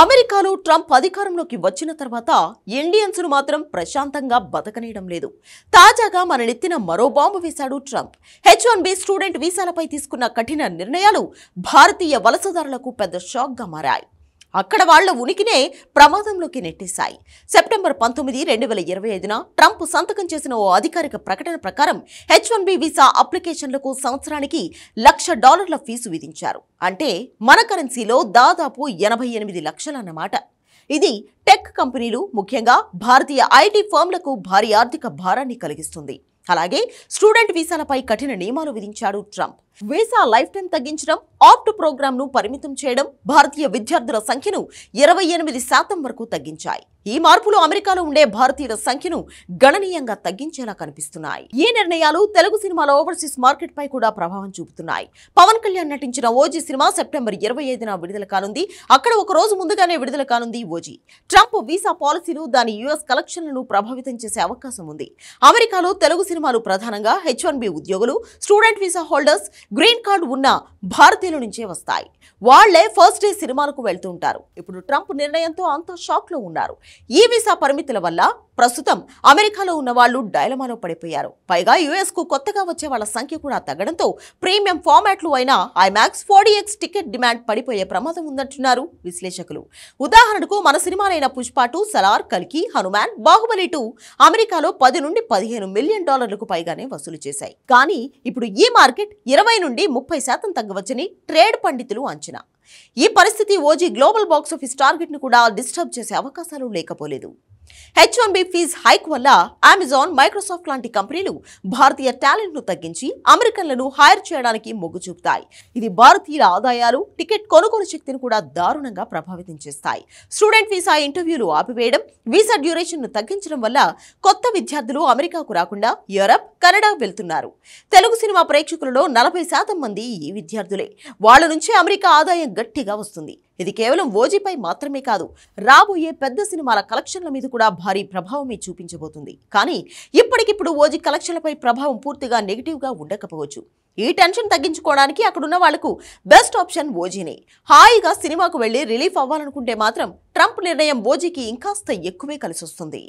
అమెరికాలో ట్రంప్ అధికారంలోకి వచ్చిన తర్వాత ఇండియన్స్ ను మాత్రం ప్రశాంతంగా బతకనీయడం లేదు. తాజాగా మన నెత్తిన మరో బాంబు వేశాడు ట్రంప్. H1B స్టూడెంట్ వీసాలపై తీసుకున్న కఠిన నిర్ణయాలు భారతీయ వలసదారులకు పెద్ద షాక్ గా మారాయి. అక్కడ వాళ్ల ఉనికినే ప్రమాదంలోకి నెట్టేశాయి. సెప్టెంబర్ 19, 2025న ట్రంప్ సంతకం చేసిన ఓ అధికారిక ప్రకటన ప్రకారం H1B వీసా అప్లికేషన్లకు సంవత్సరానికి $1,00,000 ఫీజు విధించారు. అంటే మన కరెన్సీలో దాదాపు 88 లక్షలన్నమాట. ఇది టెక్ కంపెనీలు, ముఖ్యంగా భారతీయ ఐటీ ఫర్మ్లకు భారీ ఆర్థిక భారాన్ని కలిగిస్తుంది. అలాగే స్టూడెంట్ వీసాలపై కఠిన నియమాలు విధించాడు ట్రంప్. వీసా లైఫ్ టైం తగ్గించడం, ఆప్ట్ ప్రోగ్రామ్ ను పరిమితం చేయడం భారతీయ విద్యార్థుల సంఖ్యను 28% వరకు తగ్గించాయి. ఈ మార్పులు అమెరికాలో ఉండే భారతీయుల సంఖ్యను గణనీయంగా తగ్గించేలా కనిపిస్తున్నాయి. ఈ నిర్ణయాలు తెలుగు సినిమాల ఓవర్సీస్ మార్కెట్ పై కూడా ప్రభావం చూపుతున్నాయి. పవన్ కళ్యాణ్ నటించిన ఓజీ సినిమా సెప్టెంబర్ 25న విడుదల కానుంది. అక్కడ ఒక రోజు ముందుగానే విడుదల కానుంది ఓజీ. ట్రంప్ వీసా పాలసీలు దాని యుఎస్ కలెక్షన్లను ప్రభావితం చేసే అవకాశం ఉంది. అమెరికాలో తెలుగు సినిమాలు ప్రధానంగా H1B ఉద్యోగులు, student visa holders, green card ఉన్న భారతీయుల నుంచే వస్తాయి. వాళ్లే ఫస్ట్ డే సినిమాలకు వెళ్తూ ఉంటారు. ఇప్పుడు ట్రంప్ నిర్ణయంతో అంతా షాక్ లో ఉన్నారు. ఈ వీసా పరిమితుల వల్ల ప్రస్తుతం అమెరికాలో ఉన్న వాళ్ళు డైలమాలో పడిపోయారు. పైగా యుఎస్ కు కొత్తగా వచ్చే వాళ్ళ సంఖ్య కూడా తగ్గడంతో ప్రీమియం ఫార్మాట్లు అయిన ఐమాక్స్, 4DX టికెట్ డిమాండ్ పడిపోయే ప్రమాదం ఉందంటున్నారు విశ్లేషకులు. ఉదాహరణకు మన సినిమాలైన పుష్ప 2, సలార్, కల్కి, హనుమాన్, బాహుబలి 2 అమెరికాలో 10 నుండి $15 మిలియన్ పైగానే వసూలు చేశాయి. కానీ ఇప్పుడు ఈ మార్కెట్ 20 నుండి 30% తగ్గవచ్చని ట్రేడ్ పండితులు అంచనా. ఈ పరిస్థితి ఓజీ గ్లోబల్ బాక్సాఫీస్ టార్గెట్ ను కూడా డిస్టర్బ్ చేసే అవకాశాలు లేకపోలేదు. H1B ఫీజ్ హైక్ వల్ల అమెజాన్, మైక్రోసాఫ్ట్ లాంటి కంపెనీలు భారతీయ టాలెంట్ ను తగ్గించి అమెరికన్లను హైర్ చేయడానికి మొగ్గు చూపుతాయి. ఇది భారతీయుల ఆదాయాలు, టికెట్ కొనుగోలు శక్తిని కూడా దారుణంగా ప్రభావితం చేస్తాయి. స్టూడెంట్ వీసా ఇంటర్వ్యూలు ఆపివేయడం, వీసా డ్యూరేషన్ ను తగ్గించడం వల్ల కొత్త విద్యార్థులు అమెరికాకు రాకుండా యూరప్, కెనడా వెళ్తున్నారు. తెలుగు సినిమా ప్రేక్షకులలో 40% మంది ఈ విద్యార్థులే. వాళ్ల నుంచే అమెరికా ఆదాయం గట్టిగా వస్తుంది. ఇది కేవలం ఓజీపై మాత్రమే కాదు, రాబోయే పెద్ద సినిమాల కలెక్షన్ల మీద కూడా భారీ ప్రభావమే చూపించబోతుంది. కానీ ఇప్పటికిప్పుడు ఓజీ కలెక్షన్లపై ప్రభావం పూర్తిగా నెగిటివ్ గా ఉండకపోవచ్చు. ఈ టెన్షన్ తగ్గించుకోవడానికి అక్కడున్న వాళ్లకు బెస్ట్ ఆప్షన్ ఓజీనే. హాయిగా సినిమాకు వెళ్లి రిలీఫ్ అవ్వాలనుకుంటే మాత్రం ట్రంప్ నిర్ణయం ఓజీకి ఇంకాస్త ఎక్కువే కలిసొస్తుంది.